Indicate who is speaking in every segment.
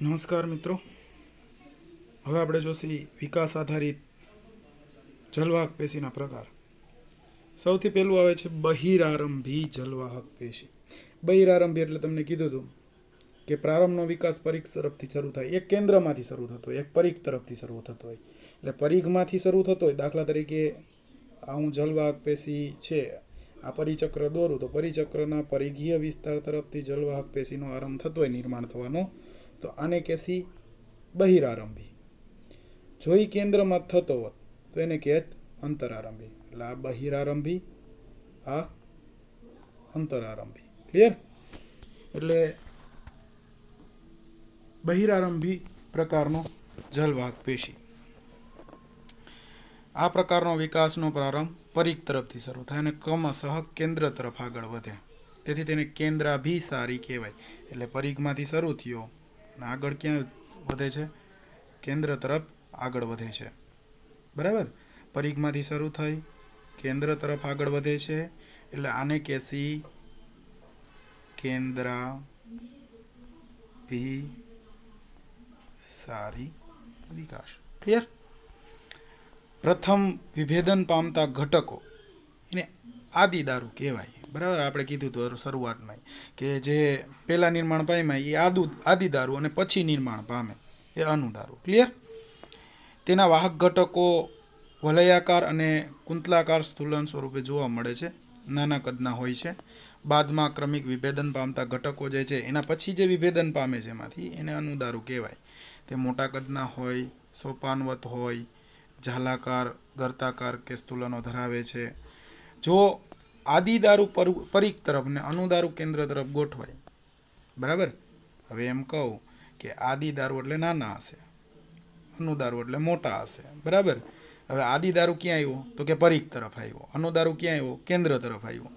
Speaker 1: નમસ્કાર મિત્રો, હવે આપણે જોશી વિકાસ આધારિત જલવાહક પેશીના પ્રકાર. સૌથી પહેલું આવે છે બહિરારંભી જલવાહક પેશી. બહિરારંભી એટલે તમને કીધું હતું કે પ્રારંભનો વિકાસ પરિઘ તરફથી શરૂ થાય. એક કેન્દ્રમાંથી શરૂ થતો હોય, એક પરિઘ તરફથી શરૂ થતો હોય. એટલે પરિઘમાંથી શરૂ થતો હોય. દાખલા તરીકે આ હું જલવાહક પેશી છે, આ પરિચક્ર દોરું તો પરિચક્રના પરિઘીય વિસ્તાર તરફથી જલવાહક પેશીનો આરંભ થતો હોય નિર્માણ થવાનો, તો આને કહેશી બહિરારંભી. જો એ કેન્દ્રમાં થતો હોત તો એને કહેત અંતરારંભી. એટલે આ બહિરારંભી, આ અંતરારંભી. ક્લિયર? એટલે બહિરારંભી પ્રકારનો જલવાહક પેશી. આ પ્રકારનો વિકાસનો પ્રારંભ પરિઘ તરફથી શરૂ થાય અને ક્રમશઃ કેન્દ્ર તરફ આગળ વધે. તેથી તેને કેન્દ્રાભિસારી કહેવાય. એટલે પરિઘમાંથી શરૂ થયો અને આગળ ક્યાં વધે છે? કેન્દ્ર તરફ આગળ વધે છે. બરાબર? પરિઘમાંથી શરૂ થઈ કેન્દ્ર તરફ આગળ વધે છે. એટલે આને કહેશી કેન્દ્રાભિસારી વિકાસ. ક્લિયર? પ્રથમ વિભેદન પામતા ઘટકો એને આદિદારૂ કહેવાય. બરાબર? આપણે કીધું હતું શરૂઆતમાં કે જે પહેલા નિર્માણ પામ્યા એ આદિદારૂ અને પછી નિર્માણ પામે એ અનુદારૂ. ક્લિયર? તેના વાહક ઘટકો વલયાકાર અને કુંતલાકાર સ્થૂલન સ્વરૂપે જોવા મળે છે. નાના કદના હોય છે. બાદમાં ક્રમિક વિભેદન પામતા ઘટકો જે છે એના પછી જે વિભેદન પામે છે એમાંથી એને અનુદારૂ કહેવાય. તે મોટા કદના હોય, સોપાનવત હોય, ઝાલાકાર, ગર્તાકાર કે સ્થૂલનો ધરાવે છે. જો આદિદારૂ પરિઘ તરફ ને અનુદારૂ કેન્દ્ર તરફ ગોઠવાય. બરાબર? હવે એમ કહું કે આદિદારૂ એટલે નાના હશે, અનુદારૂ એટલે મોટા હશે. બરાબર? હવે આદિદારૂ ક્યાં આવ્યો? તો કે પરિઘ તરફ આવ્યો. અનુદારૂ ક્યાં આવ્યો? કેન્દ્ર તરફ આવ્યો.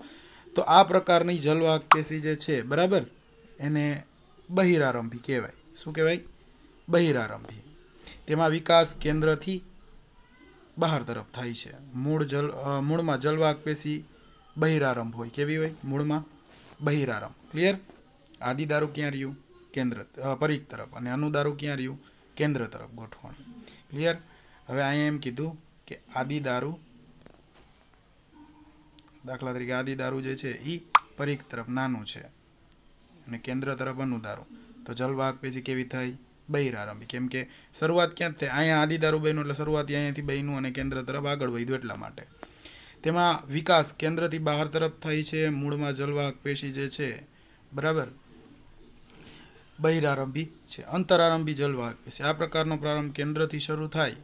Speaker 1: તો આ પ્રકારની જલવાહક પેશી જે છે, બરાબર, એને બહિરારંભી કહેવાય. શું કહેવાય? બહિરારંભી. તેમાં વિકાસ કેન્દ્રથી બહાર તરફ થાય છે. મૂળમાં જલવાહક પેશી બહિરારંભ હોય. કેવી હોય? મૂળમાં બહિરારંભ. ક્લિયર? આદિદારૂ ક્યાં રહ્યું? કેન્દ્ર પરિઘ તરફ. અને અનુદારૂ ક્યાં રહ્યું? કેન્દ્ર તરફ ગોઠવણી. ક્લિયર? હવે અહીંયા એમ કીધું કે આદિદારૂ, દાખલા તરીકે આદિદારૂ જે છે એ પરિઘ તરફ નાનું છે અને કેન્દ્ર તરફ અનુદારૂ, તો જલવાહક પેશી કેવી થાય? બહિરારંભી. કેમ કે શરૂઆત ક્યાં થાય? અહીંયા આદિદારૂ બન્યું એટલે શરૂઆત અહીંયાથી બન્યું અને કેન્દ્ર તરફ આગળ વધ્યું એટલા માટે. તેમાં વિકાસ કેન્દ્રથી બહાર તરફ થાય છે. મૂળમાં જલવાહક પેશી જે છે, બરાબર, બહિરારંભી છે. અંતરારંભી જલવાહક પેશી. આ પ્રકારનો પ્રારંભ કેન્દ્રથી શરૂ થાય,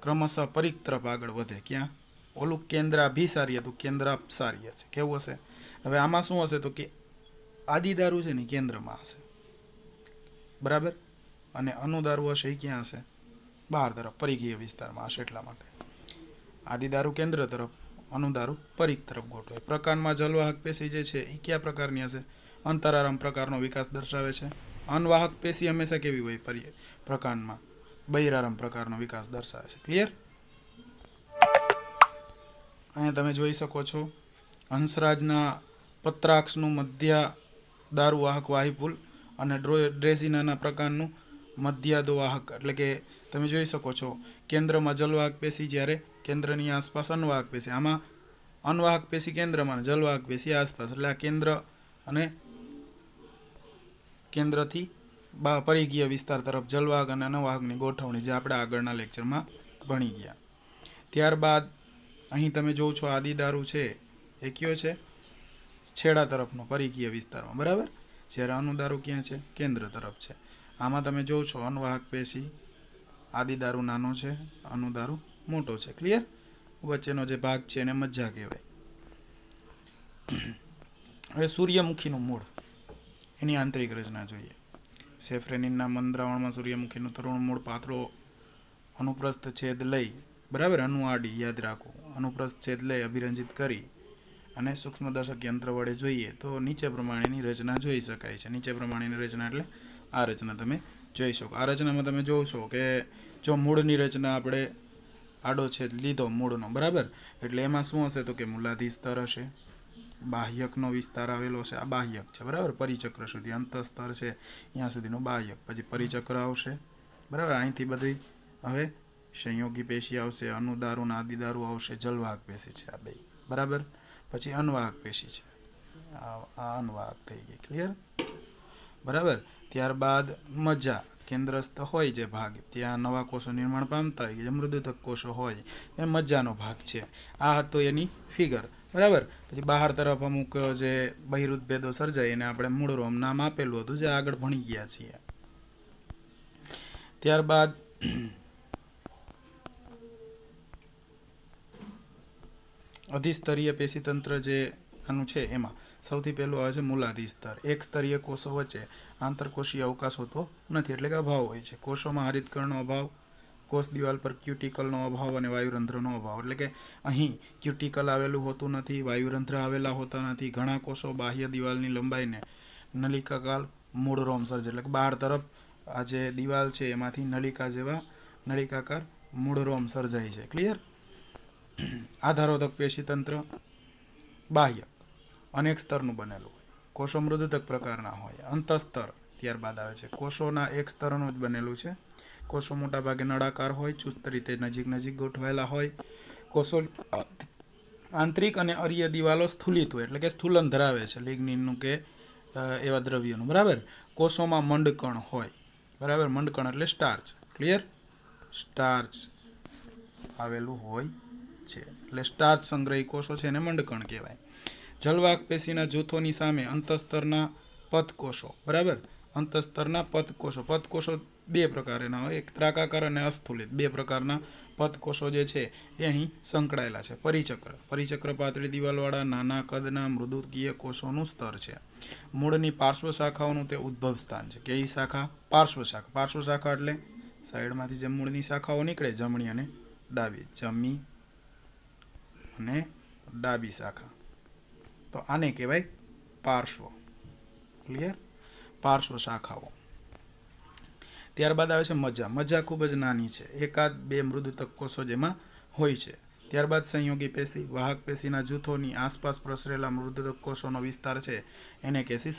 Speaker 1: ક્રમશઃ પરિઘ તરફ આગળ વધે. ક્યાં? ઓલું કેન્દ્રાભિસારી હતું, કેન્દ્રાપસારી છે. કેવું હશે? હવે આમાં શું હશે? તો કે આદિદારૂ છે ને કેન્દ્રમાં હશે. બરાબર? અને અનુદારૂ હશે એ ક્યાં હશે? બહાર તરફ પરિઘીય વિસ્તારમાં હશે. એટલા માટે આદિદારૂ કેન્દ્ર તરફ, અનુદારૂ પરિઘ તરફ ગોઠવાય. પ્રકારમાં જલવાહક પેશી જે છે એ કયા પ્રકારની હશે? અંતરારંભ પ્રકારનો વિકાસ દર્શાવે છે. અનવાહક પેશી હંમેશા કેવી હોય? પ્રકારમાં બહિરારંભ પ્રકારનો વિકાસ દર્શાવે છે. ક્લિયર? અહીંયા તમે જોઈ શકો છો હંસરાજના પત્રાક્ષનું મધ્યદારૂવાહક વાહિપુલ અને ડ્રેસિનાના પ્રકારનું મધ્યાદોવાહક. એટલે કે તમે જોઈ શકો છો કેન્દ્રમાં જલવાહક પેશી, જ્યારે કેન્દ્રની આસપાસ અનવાહક પેશી. આમાં અનવાહક પેશી કેન્દ્રમાં, જલવાહક પેશી આસપાસ. એટલે આ કેન્દ્ર અને કેન્દ્રથી પરિઘીય વિસ્તાર તરફ જલવાહક અને અનવાહકની ગોઠવણી, જે આપણે આગળના લેક્ચરમાં ભણી ગયા. ત્યારબાદ અહીં તમે જોવો છો આદિદારૂ છે એ કયો છે? છેડા તરફનો પરિઘીય વિસ્તારમાં. બરાબર? જ્યારે અનુદારૂ ક્યાં છે? કેન્દ્ર તરફ છે. આમાં તમે જોવો છો અનવાહક પેશી, આદિદારૂ નાનો છે, અનુદારૂ મોટો છે. ક્લિયર? વચ્ચેનો જે ભાગ છે એને મજ્જા કહેવાય. હવે સૂર્યમુખીનું મૂળ, એની આંતરિક રચના જોઈએ. સેફ્રેનિનના મંદ્રાવણમાં સૂર્યમુખીનું તરુણ મૂળ પાતળો અનુપ્રસ્થ છેદ લઈ, બરાબર, અનુઆડી યાદ રાખવું, અનુપ્રસ્થ છેદ લઈ અભિરંજિત કરી અને સૂક્ષ્મદર્શક યંત્ર વડે જોઈએ તો નીચે પ્રમાણેની રચના જોઈ શકાય છે. નીચે પ્રમાણેની રચના એટલે આ રચના તમે જોઈ શકો. આ રચનામાં તમે જોશો કે જો મૂળની રચના આપણે આડો છેદ લીધો મૂળનો, બરાબર, એટલે એમાં શું હશે? તો કે મૂલાધિ સ્તર હશે. બાહ્યકનો વિસ્તાર આવેલો છે, આ બાહ્યક છે બરાબર, પરિચક્ર સુધી અંતસ્તર છે ત્યાં સુધીનો બાહ્યક, પછી પરિચક્ર આવશે બરાબર, અહીંથી બધી હવે સંયોગી પેશી આવશે, અનુદારુ અને આદિદારુ આવશે, જલવાહક પેશી છે આ બે બરાબર, પછી અનવાહક પેશી છે, આ અનવાહક થઈ ગઈ, ક્લિયર બરાબર. ત્યારબાદ મજ્જા કેન્દ્રસ્થ હોય જે ભાગ ત્યાં નવા કોષો નિર્માણ પામતા હોય જે મૃદુતક કોષો હોય એ મજ્જાનો ભાગ છે. આ હતો એની ફિગર બરાબર. પછી બહાર તરફ અમુક જે બહિરુદભેદો સર્જાય એને આપણે મૂળરોમ નામ આપેલું હતું જે આગળ ભણી ગયા છીએ. ત્યારબાદ અધિસ્તરીય પેશીતંત્ર જે આનું છે એમાં સૌથી પહેલું આવે છે મૂલાધિ સ્તર. એક સ્તરીય કોષો વચ્ચે આંતરકોષીય અવકાશ હોતો નથી એટલે કે અભાવ હોય છે. કોષોમાં હરિતકણનો અભાવ, કોષ દિવાલ પર ક્યુટિકલનો અભાવ અને વાયુરંધ્રનો અભાવ, એટલે કે અહીં ક્યુટિકલ આવેલું હોતું નથી, વાયુરંધ્ર આવેલા હોતા નથી. ઘણા કોષો બાહ્ય દિવાલની લંબાઈને નલિકાકાર મૂળરોમ સર્જે, એટલે કે બહાર તરફ આ જે દિવાલ છે એમાંથી નલિકા જેવા નલિકાકાર મૂળરોમ સર્જાય છે, ક્લિયર. આધારોદક પેશીતંત્ર બાહ્ય અનેક સ્તરનું બનેલું હોય, કોષો મૃદુતક પ્રકારના હોય. અંતસ્તર ત્યારબાદ આવે છે, કોષોના એક સ્તરનું જ બનેલું છે. કોષો મોટા ભાગે નળાકાર હોય, ચુસ્ત રીતે નજીક નજીક ગોઠવાયેલા હોય. કોષો આંતરિક અને અરીય દિવાલો સ્થૂલિત હોય, એટલે કે સ્થૂલન ધરાવે છે લિગ્નિનનું કે એવા દ્રવ્યોનું બરાબર. કોષોમાં મંડકણ હોય બરાબર, મંડકણ એટલે સ્ટાર્ચ, ક્લિયર, સ્ટાર્ચ આવેલું હોય છે એટલે સ્ટાર્ચ સંગ્રહી કોષો છે એને મંડકણ કહેવાય. જલવાહક પેશીના જૂથોની સામે અંતસ્તરના પથકોષો બરાબર, અંતસ્તરના પથકોષો. પથકોષો બે પ્રકારના હોય, એક ત્રાકાકાર અને અસ્થૂલિત, બે પ્રકારના પથકોષો જે છે એ અહીં સંકળાયેલા છે. પરિચક્ર, પરિચક્ર પાતળી દિવાલવાળા નાના કદના મૃદુકીય કોષોનું સ્તર છે. મૂળની પાર્શ્વ શાખાઓનું તે ઉદ્ભવ સ્થાન છે. કઈ શાખા? પાર્શ્વ શાખા. પાર્શ્વ શાખા એટલે સાઈડમાંથી જે મૂળની શાખાઓ નીકળે જમણી અને ડાબી, જમણી અને ડાબી શાખા, તો આને કહેવાય પાર્શ્વ, ક્લિયર, પાર્શ્વ શાખાઓ. ત્યારબાદ આવે છે મજ્જા. મજ્જા ખૂબ જ નાની છે, એકાદ બે મૃદુતક કોષો જેમાં હોય છે. ત્યારબાદ સંયોગી પેશી, વાહક પેશીના જૂથોની આસપાસ પ્રસરેલા મૃદુતક કોષોનો વિસ્તાર છે એને કહેશી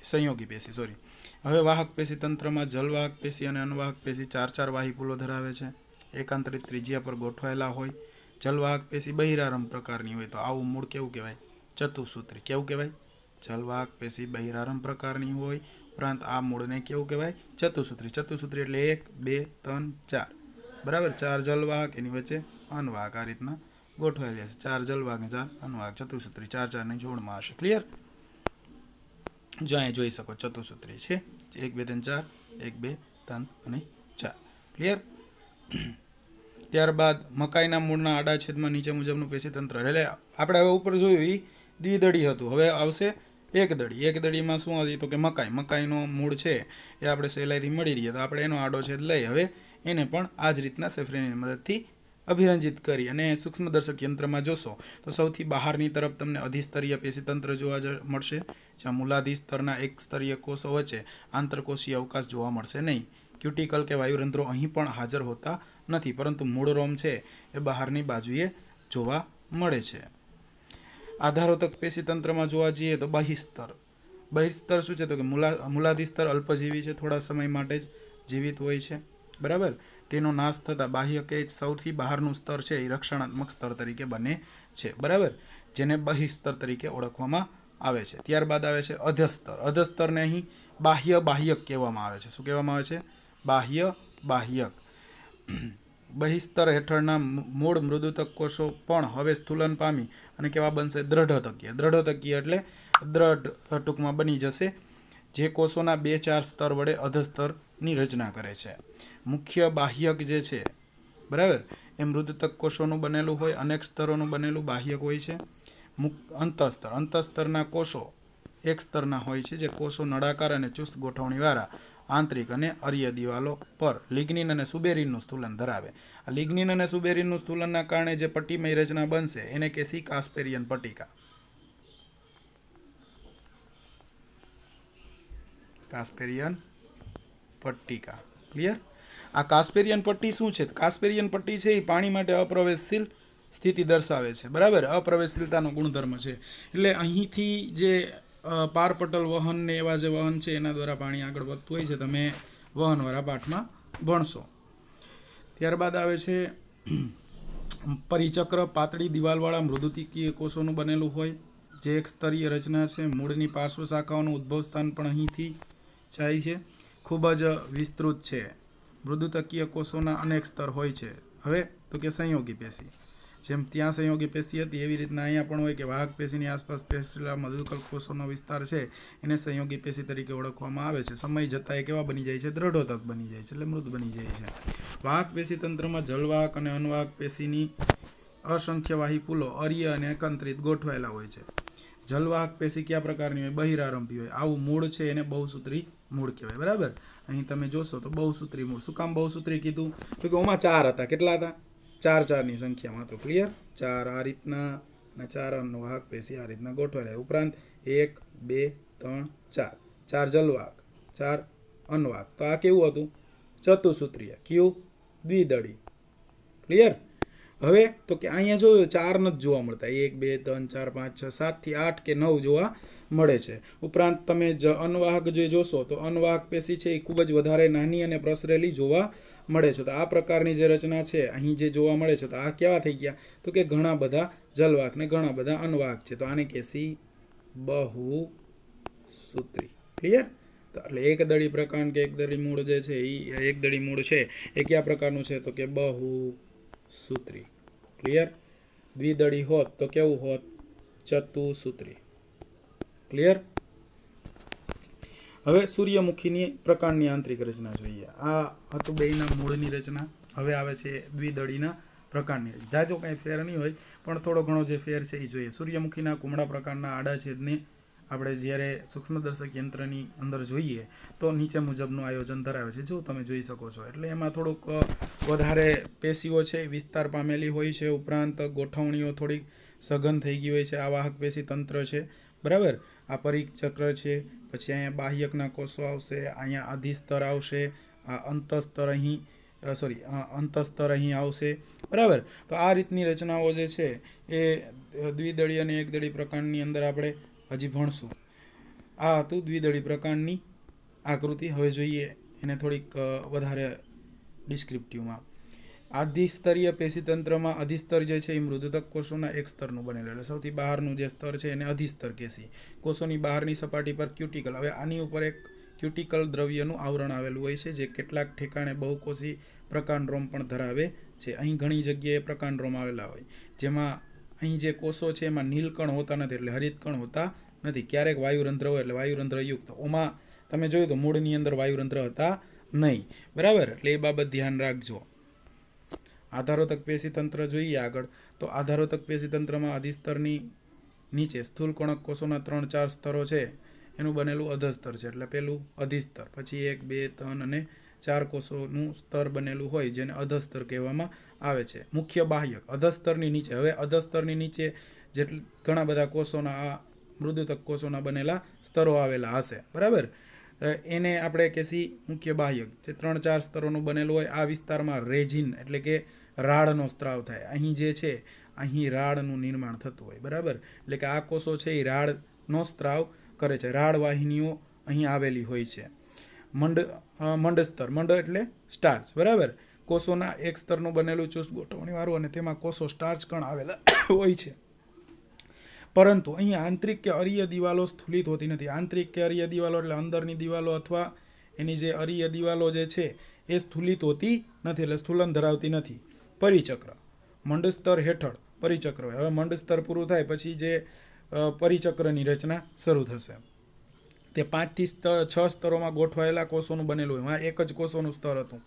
Speaker 1: સંયોગી પેશી સોરી. હવે વાહક પેશી તંત્રમાં જલવાહક પેશી અને અનવાહક પેશી ચાર વાહી પુલો ધરાવે છે, એકાંતરિત ત્રિજ્યા પર ગોઠવાયેલા હોય. જલવાહક પેશી બહિરારંભ પ્રકારની હોય, તો આવું મૂળ કેવું કહેવાય? ચતુસૂત્રી. કેવું કહેવાય? જલવાહક પેશી બહિરારંભ પ્રકારની હોય, ઉપરાંત આ મૂળને કેવું કહેવાય? ચતુસૂત્રી. ચતુસૂત્રી એટલે 1 2 3 4 બરાબર, 4 જલવાહક એની વચ્ચે અનવાહક આ રીતના ગોઠવાયેલી હશે. 4 જલવાહક ને 4 અનવાહક, ચતુસૂત્રી 4 ની જોડમાં હશે, ક્લિયર. જો અહીં જોઈ શકો ચતુસૂત્રી છે 1 2 3 4 1 2 3 અને 4, ક્લિયર. ત્યારબાદ મકાઈના મૂળના આડા છેદમાં નીચે મુજબનું પેશીતંત્ર, એટલે આપણે હવે ઉપર જોયું એ દ્વિદળી હતું, હવે આવશે એકદળી. એકદળીમાં શું હતી? તો કે મકાઈનો મૂળ છે એ આપણે સહેલાઈથી મળી રહીએ, તો આપણે એનો આડો છેદ લઈ હવે એને પણ આ જ રીતના સેફ્રેનની મદદથી અભિરંજિત કરી અને સૂક્ષ્મદર્શક યંત્રમાં જોશો તો સૌથી બહારની તરફ તમને અધિસ્તરીય પેશીતંત્ર જોવા મળશે, જ્યાં મૂલાધિ સ્તરના એક સ્તરીય કોષો વચ્ચે આંતરકોષીય અવકાશ જોવા મળશે નહીં. ક્યુટિકલ કે વાયુરંધ્રો અહીં પણ હાજર હોતા નથી, પરંતુ મૂળરોમ છે એ બહારની બાજુએ જોવા મળે છે. આધારોતક પેશીતંત્રમાં જોવા જઈએ તો બહિસ્તર. બહિસ્તર શું છે? તો કે મૂલાધિ સ્તર અલ્પજીવી છે, થોડા સમય માટે જ જીવિત હોય છે બરાબર. તેનો નાશ થતાં બાહ્ય કે સૌથી બહારનું સ્તર છે એ રક્ષણાત્મક સ્તર તરીકે બને છે બરાબર, જેને બહિસ્તર તરીકે ઓળખવામાં આવે છે. ત્યારબાદ આવે છે અધસ્તર. અધસ્તરને અહીં બાહ્યક કહેવામાં આવે છે. શું કહેવામાં આવે છે? બાહ્યક. બહિસ્તર હેઠળના મૂળ મૃદુતક કોષો પણ હવે સ્થૂલન પામી અને કેવા બનશે? દ્રઢતકીય. દ્રઢતકીય એટલે દ્રઢ ટૂંકમાં બની જશે, જે કોષોના 2-4 સ્તર વડે અધસ્તરની રચના કરે છે. મુખ્ય બાહ્યક જે છે બરાબર એ મૃદુતક કોષોનું બનેલું હોય, અનેક સ્તરોનું બનેલું બાહ્યક હોય છે. અંતસ્તરના કોષો એક સ્તરના હોય છે, જે કોષો નળાકાર અને ચુસ્ત ગોઠવણીવાળા આંતરિક અને અરીય દિવાલો પર લિગ્નિન અને સુબેરિનનું સ્થૂલન ધરાવે. આ લિગ્નિન અને સુબેરિનનું સ્થૂલનના કારણે જે પટ્ટીમય રચના બનશે એને કહેશી કાસ્પેરિયન પટ્ટિકા. કાસ્પેરિયન પટ્ટિકા, ક્લિયર. આ કાસ્પેરિયન પટ્ટી શું છે? કાસ્પેરિયન પટ્ટી છે એ પાણી માટે અપ્રવેશશીલ સ્થિતિ દર્શાવે છે, બરાબર. અપ્રવેશશીલતાનો ગુણધર્મ છે. એટલે અહીંથી જે પારપટલ વહન ને એવા જે વહન છે એના દ્વારા પાણી આગળ વધતું હોય છે. તમે વહનવાળા પાઠમાં ભણશો. ત્યારબાદ આવે છે પરિચક્ર. પાતળી દિવાલવાળા મૃદુતિકીય કોષોનું બનેલું હોય, જે એક સ્તરીય રચના છે. મૂળની પાર્શ્વ શાખાઓનું ઉદ્ભવ સ્થાન પણ અહીંથી જાય છે. ખૂબ જ વિસ્તૃત છે. મૃદુતકીય કોષોના અનેક સ્તર હોય છે. હવે તો કે સંયોગી પેશી, જેમ ત્યાં સંયોગી પેશી હતી એવી રીતના અહીંયા પણ હોય કે વાહક પેશીની આસપાસ પેશેલા મૃદુકલ કોષોનો વિસ્તાર છે એને સંયોગી પેશી તરીકે ઓળખવામાં આવે છે. સમય જતાં એ કેવા બની જાય છે? દ્રઢોતક બની જાય છે, એટલે મૃત બની જાય છે. વાહક પેશી તંત્રમાં જલવાહક અને અનવાહક પેશીની અસંખ્ય વાહી પુલો અર્ય અને એકંત્રિત ગોઠવાયેલા હોય છે. જલવાહક પેશી કયા પ્રકારની હોય? બહિરારંભી હોય. આવું મૂળ છે એને બહુસૂત્રી મૂળ કહેવાય, બરાબર. અહીં તમે જોશો તો બહુસૂત્રી મૂળ. શું કામ બહુસૂત્રી કીધું? તો કે ઓમાં 4 હતા. કેટલા હતા? 4 ની સંખ્યામાં હતો. ક્લિયર? 4 આ રીતના અને 4 અનવાહક પેશી આ રીતના ગોઠવાયેલા. ઉપરાંત 1 2 3 4 4 જલવાહક, 4 અનવાહક. તો આ કેવું હતું? ચતુસૂત્રીય. કયું? દ્વિદળી. ક્લિયર? હવે તો કે અહીંયા જોયું 4 નથી જોવા મળતા. 1 2 3 4 5 6 7 થી 8 કે 9 જોવા મળે છે. ઉપરાંત તમે અનવાહક જે જોશો તો અનવાહક પેશી છે એ ખૂબ જ વધારે નાની અને પ્રસરેલી જોવા મળે છે. તો આ પ્રકારની જે રચના છે અહીં જે જોવા મળે છે તો આ કેવા થઈ ગયા? તો કે ઘણા બધા જલવાહક ને ઘણા બધા અનવાહક છે. તો આને કહેશી બહુસૂત્રી. ક્લિયર? તો એટલે એકદળી પ્રકાર કે એકદળી મૂળ જે છે એ એકદળી મૂળ છે એ કયા પ્રકારનું છે? તો કે બહુસૂત્રી. ક્લિયર? દ્વિદળી હોત તો કેવું હોત? ચતુસૂત્રી. ક્લિયર? હવે સૂર્યમુખીની પ્રકારની આંતરિક રચના જોઈએ. આ હતું બેયના મૂળની રચના. હવે આવે છે દ્વિદળીના પ્રકારની. જાજો કંઈ ફેર નહીં હોય પણ થોડો ઘણો જે ફેર છે એ જોઈએ. સૂર્યમુખીના કુમળા પ્રકારના આડા છેદને આપણે જ્યારે સૂક્ષ્મદર્શક યંત્રની અંદર જોઈએ તો નીચે મુજબનું આયોજન ધરાવે છે, જો તમે જોઈ શકો છો. એટલે એમાં થોડુંક વધારે પેશીઓ છે વિસ્તાર પામેલી હોય છે. ઉપરાંત ગોઠવણીઓ થોડીક સઘન થઈ ગઈ હોય છે. આ વાહક પેશી તંત્ર છે, બરાબર. આ પરિચક્ર છે. પછી અહીંયા બાહ્યકના કોષો આવશે, અહીંયા અધિસ્તર આવશે, આ અંતસ્તર અહીં અંતસ્તર અહીં આવશે, બરાબર. તો આ રીતની રચનાઓ જે છે એ દ્વિદળી અને એકદળી પ્રકારની અંદર આપણે હજી ભણશું. આ હતું દ્વિદળી પ્રકારની આકૃતિ. હવે જોઈએ એને થોડીક વધારે ડિસ્ક્રિપ્ટિવમાં. આધિસ્તરીય પેશીતંત્રમાં અધિસ્તર જે છે એ મૃદુતક કોષોના એક સ્તરનું બનેલું. એટલે સૌથી બહારનું જે સ્તર છે એને અધિસ્તર કહેશી. કોષોની બહારની સપાટી પર ક્યુટિકલ. હવે આની ઉપર એક ક્યુટિકલ દ્રવ્યનું આવરણ આવેલું હોય છે જે કેટલાક ઠેકાણે બહુકોષી પ્રકાંડરોમ પણ ધરાવે છે. અહીં ઘણી જગ્યાએ પ્રકાંડરોમ આવેલા હોય જેમાં અહીં જે કોષો છે એમાં નીલકણ હોતા નથી, એટલે હરિતકણ હોતા નથી. ક્યારેક વાયુરંધ્ર હોય એટલે વાયુરંધ્રયુક્ત. ઓમાં તમે જોયું તો મૂળની અંદર વાયુરંધ્ર હતા નહીં, બરાબર. એટલે એ બાબત ધ્યાન રાખજો. આધારોતક પેશીતંત્ર જોઈએ આગળ. તો આધારોતક પેશીતંત્રમાં અધિસ્તરની નીચે સ્થૂલ કણક કોષોના 3-4 સ્તરો છે એનું બનેલું અધસ્તર છે. એટલે પેલું અધિસ્તર, પછી 1 2 3 અને 4 કોષોનું સ્તર બનેલું હોય જેને અધસ્તર કહેવામાં આવે છે. મુખ્ય બાહ્યક અધસ્તરની નીચે. હવે અધસ્તરની નીચે જેટલા ઘણા બધા કોષોના આ મૃદુતક કોષોના બનેલા સ્તરો આવેલા હશે, બરાબર. એને આપણે કહેશી મુખ્ય બાહ્યક. જે 3-4 સ્તરોનું બનેલું હોય. આ વિસ્તારમાં રેજિન એટલે કે રાળનો સ્ત્રાવ થાય. અહીં જે છે અહીં રાળનું નિર્માણ થતું હોય, બરાબર. એટલે કે આ કોષો છે એ રાળનો સ્ત્રાવ કરે છે. રાળ વાહિનીઓ અહીં આવેલી હોય છે. મંડસ્તર. મંડ એટલે સ્ટાર્ચ, બરાબર. કોષોના એક સ્તરનું બનેલું ચુસ્ત ગોઠવણીવાળું અને તેમાં કોષો સ્ટાર્ચ કણ આવેલા હોય છે. પરંતુ અહીં આંતરિક કે અરીય દિવાલો સ્થૂલિત હોતી નથી. આંતરિક કે અરીય દિવાલો એટલે અંદરની દિવાલો અથવા એની જે અરીય દિવાલો જે છે એ સ્થૂલિત હોતી નથી, એટલે સ્થૂલન ધરાવતી નથી. પરિચક્ર. મંડસ્તર હેઠળ પરિચક્ર હોય. હવે મંડસ્તર પૂરું થાય પછી જે પરિચક્રની રચના શરૂ થશે. તે 5 થી 6 સ્તરોમાં ગોઠવાયેલા કોષોનું બનેલું હોય. એક જ કોષોનું સ્તર હતું.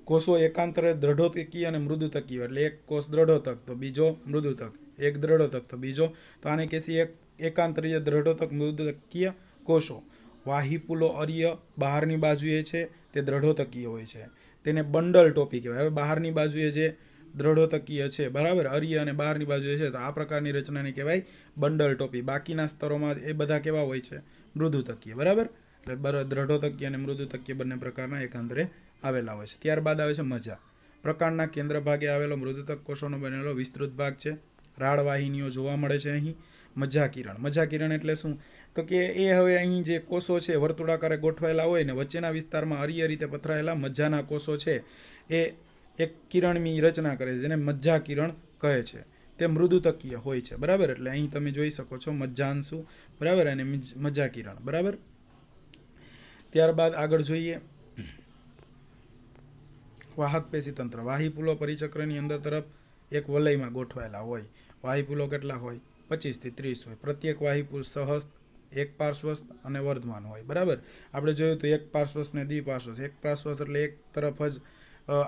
Speaker 1: કોષો એકાંતરે દ્રઢોતકીય અને મૃદુતકીય. એટલે એક કોષ દ્રઢોતક તો બીજો મૃદુતક, એક દ્રઢોતક તો બીજો. તો આને કહેશી એકાંતરીય દ્રઢોતક મૃદુતકીય કોષો. વાહીપુલો અર્ય બહારની બાજુએ છે તે દ્રઢોતકીય હોય છે. તેને બંડલ ટોપી કહેવાય. હવે બહારની બાજુએ જે દ્રઢોતકીય છે, બરાબર, અર્ય અને બહારની બાજુએ છે તો આ પ્રકારની રચનાને કહેવાય બંડલ ટોપી. બાકીના સ્તરોમાં એ બધા કેવા હોય છે? મૃદુતકીય, બરાબર. એટલે દ્રઢોતકીય અને મૃદુતકીય બંને પ્રકારના એકાંતરે આવેલા હોય છે. ત્યારબાદ આવે છે મજા. પ્રકાંડના કેન્દ્ર ભાગે આવેલો મૃદુતક કોષોનો બનેલો વિસ્તૃત ભાગ છે. રાળ વાહિનીઓ જોવા મળે છે. અહીં મજ્જા કિરણ એટલે શું? તો કે એ હવે અહીં જે કોષો છે વર્તુળાકારે ગોઠવાયેલા હોય ને વચ્ચેના વિસ્તારમાં અરીય રીતે પથરાયેલા મજ્જાના કોષો છે એ એક કિરણની રચના કરે છે, જેને મજ્જા કિરણ કહે છે. તે મૃદુતકીય હોય છે. બરાબર, એટલે અહીં તમે જોઈ શકો છો મજ્જાંશુ, બરાબર, અને મજ્જા કિરણ. બરાબર, ત્યારબાદ આગળ જોઈએ વાહક પેશી તંત્ર. વાહિપુલો પરિચક્રની અંદર તરફ એક વલયમાં ગોઠવાયેલા હોય. વાહિપુલો કેટલા હોય? 25 થી 30 હોય. પ્રત્યેક વાહિપુલ સહસ્ત, એક પાર્શ્વસ્થ અને વર્ધમાન હોય. બરાબર, આપણે જોયું તો એક પાર્શ્વસ્થ ને દ્વિપાર્શ્વસ્થ. એક પાર્શ્વસ્થ એટલે એક તરફ જ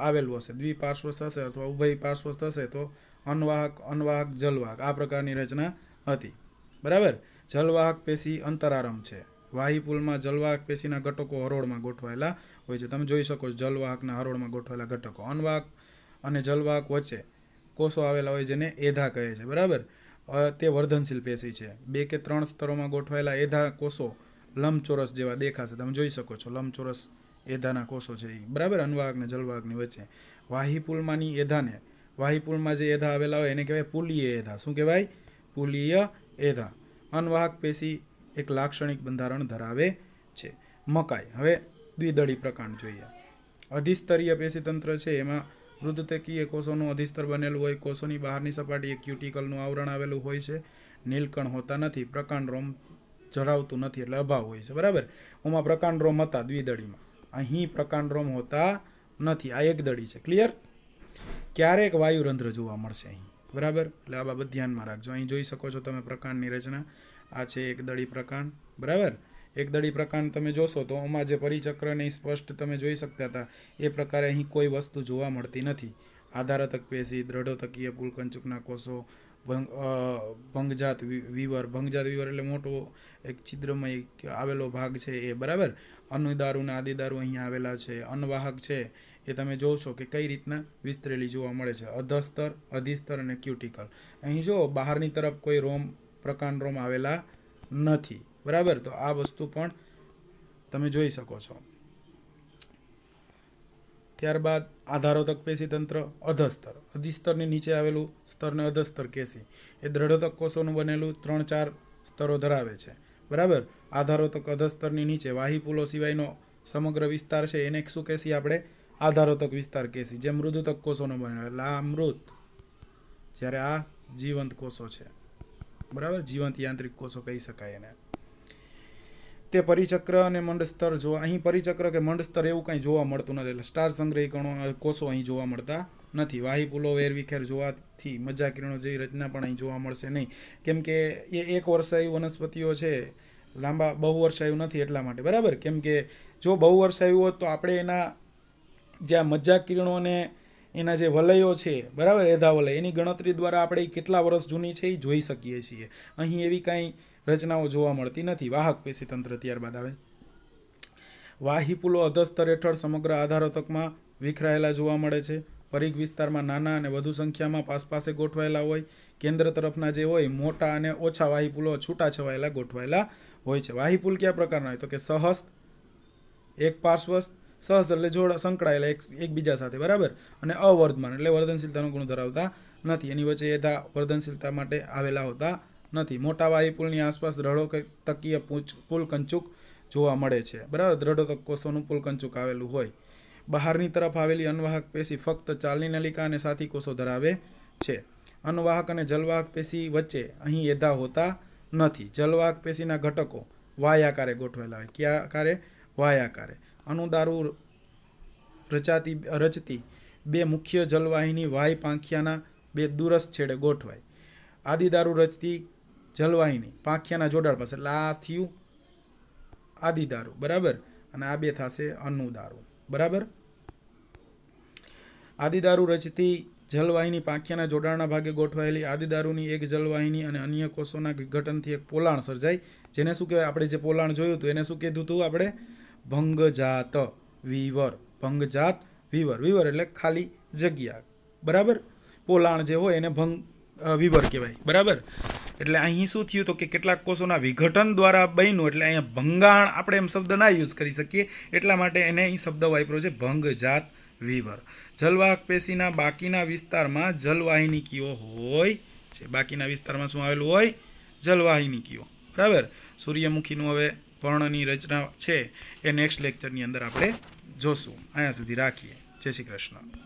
Speaker 1: આવેલું હશે. દ્વિપાર્શ્વસ્થ હશે અથવા ઉભય પાર્શ્વસ્થ હશે તો અનવાહક, જલવાહક, આ પ્રકારની રચના હતી. બરાબર, જલવાહક પેશી અંતરારંભ છે. વાહિપુલમાં જલવાહક પેશીના ઘટકો હરોળમાં ગોઠવાયેલા હોય છે. તમે જોઈ શકો છો જલવાહકના હરોળમાં ગોઠવાયેલા ઘટકો. અનવાહક અને જલવાહક વચ્ચે કોષો આવેલા હોય જેને એધા કહે છે. બરાબર, તે વર્ધનશીલ પેશી છે. 2 કે 3 સ્તરોમાં ગોઠવાયેલા એધા કોષો લંબચોરસ જેવા દેખાશે. તમે જોઈ શકો છો લંબચોરસ એધાના કોષો છે એ. બરાબર, અનવાહક ને જલવાહકની વચ્ચે. વાહિપુલમાંની એધાને, વાહિપુલમાં જે એધા આવેલા હોય એને કહેવાય પુલીય એધા. શું કહેવાય? પુલીય એધા. અનવાહક પેશી એક લાક્ષણિક બંધારણ ધરાવે છે. મકાઈ. હવે દ્વિદળી પ્રકાંડ જોઈએ. અધિસ્તરીય પેશીતંત્ર છે એમાં મૃદુતકીય કોષોનું અધિસ્તર બનેલું હોય. કોષોની બહારની સપાટીએ ક્યુટિકલનું આવરણ આવેલું હોય છે. નીલકણ હોતા નથી. પ્રકાંડરોમ ધરાવતું નથી એટલે અભાવ હોય છે. બરાબર, ઓમાં પ્રકાંડરોમ હતા દ્વિદળીમાં. અહીં પ્રકાંડરોમ હોતા નથી. આ એક દળી છે. ક્લિયર? ક્યારેક વાયુરંધ્ર જોવા મળશે અહીં. બરાબર, એટલે આ બાબત ધ્યાનમાં રાખજો. અહીં જોઈ શકો છો તમે પ્રકાંડની રચના. આ છે એક દળી પ્રકાંડ. બરાબર, એક દળી પ્રકાંડ તમે જોશો તો આમાં જે પરિચક્રને સ્પષ્ટ તમે જોઈ શકતા હતા એ પ્રકારે અહીં કોઈ વસ્તુ જોવા મળતી નથી. આધારતક પેશી, દ્રઢોતકીય પુલકંચુકના કોષો, ભંગજાત વિવર. ભંગજાત વિવર એટલે મોટો એક છિદ્રમય આવેલો ભાગ છે એ. બરાબર, અનુદારુ અને આદિદારુ અહીંયા આવેલા છે. અનવાહક છે એ તમે જોશો કે કઈ રીતના વિસ્તરેલી જોવા મળે છે. અધસ્તર, અધિસ્તર અને ક્યુટિકલ. અહીં જો બહારની તરફ કોઈ પ્રકાંડ રોમ આવેલા નથી. બરાબર, તો આ વસ્તુ પણ તમે જોઈ શકો છો. ત્યારબાદ આધારોતક પેશીતંત્ર. અધસ્તર, અધિસ્તરની નીચે આવેલું સ્તરને અધસ્તર કેસી. એ દ્રઢોતક કોષોનું બનેલું 3-4 સ્તરો ધરાવે છે. બરાબર, આધારોતક અધસ્તરની નીચે વાહિપુલો સિવાયનો સમગ્ર વિસ્તાર છે એને શું કહેશી આપણે? આધારોતક વિસ્તાર કહેશી. જે મૃદુતક કોષોનો બનેલો એટલે આ મૃત, જ્યારે આ જીવંત કોષો છે. બરાબર, જીવંત યાંત્રિક કોષો કહી શકાય એને. તે પરિચક્ર અને મંડસ્તર જોવા. અહીં પરિચક્ર કે મંડસ્તર એવું કંઈ જોવા મળતું નથી. એટલે સ્ટાર સંગ્રહી કણો કોષો અહીં જોવા મળતા નથી. વાહિપુલો વેરવિખેર જોવાથી મજ્જા કિરણો જેવી રચના પણ અહીં જોવા મળશે નહીં. કેમ કે એ એક વર્ષાયુ વનસ્પતિઓ છે, લાંબા બહુ વર્ષાયુ નથી એટલા માટે. બરાબર, કેમ કે જો બહુ વર્ષાયુ હોત તો આપણે એના જ્યાં મજ્જા કિરણોને એના જે વલયો છે, બરાબર, એધા વલય, એની ગણતરી દ્વારા આપણે કેટલા વર્ષ જૂની છે એ જોઈ શકીએ છીએ. અહીં એવી કાંઈ રચનાઓ જોવા મળતી નથી. વાહક પેશીતંત્ર ત્યારબાદ આવે. વાહિપુલો અધસ્તર હેઠળ સમગ્ર આધારોતકમાં વિખરાયેલા જોવા મળે છે. પરિઘ વિસ્તારમાં નાના અને વધુ સંખ્યામાં પાસપાસે ગોઠવાયેલા હોય. કેન્દ્ર તરફના જે હોય મોટા અને ઓછા વાહિપુલો છૂટા છવાયેલા ગોઠવાયેલા હોય છે. વાહિપુલ કયા પ્રકારના હોય? તો કે સહસ્ત, એક પાર્શ્વસ્થ. સહસ્ત એટલે જોડા સંકળાયેલા એકબીજા સાથે. બરાબર, અને અવર્ધમાન એટલે વર્ધનશીલતાનો ગુણ ધરાવતા નથી. એની વચ્ચે એધા વર્ધનશીલતા માટે આવેલા હોતા નથી. મોટા વાહિપુલની આસપાસ દ્રઢોતકીય પુલકંચુક જોવા મળે છે. બરાબર, દ્રઢોતક કોષોનું પુલકંચુક આવેલું હોય. બહારની તરફ આવેલી અનવાહક પેશી ફક્ત ચાલની નલિકા અને સાથી કોષો ધરાવે છે. અનવાહક અને જલવાહક પેશી વચ્ચે અહીં એધા હોતા નથી. જલવાહક પેશીના ઘટકો વાયાકારે ગોઠવેલા હોય. કયા આકારે? વાયાકારે. અનુદારુ રચતી 2 મુખ્ય જલવાહિની વાય પાંખિયાના 2 દૂરસ્થ છેડે ગોઠવાય. આદિદારુ રચતી જલવાહિની પાંખિયાના જોડાણ પાસે. એટલે આ થયું આદિદારુ. બરાબર, અને આ 2 થશે અનુદારુ. બરાબર, આદિદારુ રચતી જલવાહિની પાંખિયાના જોડાણના ભાગે ગોઠવાયેલી. આદિદારુની એક જલવાહિની અને અન્ય કોષોના વિઘટનથી એક પોલાણ સર્જાય. જેને શું કહેવાય? આપણે જે પોલાણ જોયું હતું એને શું કીધું હતું આપણે? ભંગજાત વિવર. ભંગજાત વિવર. વિવર એટલે ખાલી જગ્યા. બરાબર, પોલાણ જે હોય એને વિવર કહેવાય. બરાબર, એટલે અહીં શું થયું તો કે કેટલાક કોષોના વિઘટન દ્વારા બન્યું. એટલે અહીંયા ભંગાણ આપણે એમ શબ્દ ના યુઝ કરી શકીએ એટલા માટે એને અહીં શબ્દ વાપર્યો છે ભંગજાત વીવર. જલવાહક પેશીના બાકીના વિસ્તારમાં જલવાહિનીકીઓ હોય છે. બાકીના વિસ્તારમાં શું આવેલું હોય? જલવાહિનીકીઓ. બરાબર. સૂર્યમુખીનું હવે પર્ણની રચના છે એ નેક્સ્ટ લેક્ચરની અંદર આપણે જોશું. અહીંયા સુધી રાખીએ. જય શ્રી કૃષ્ણ.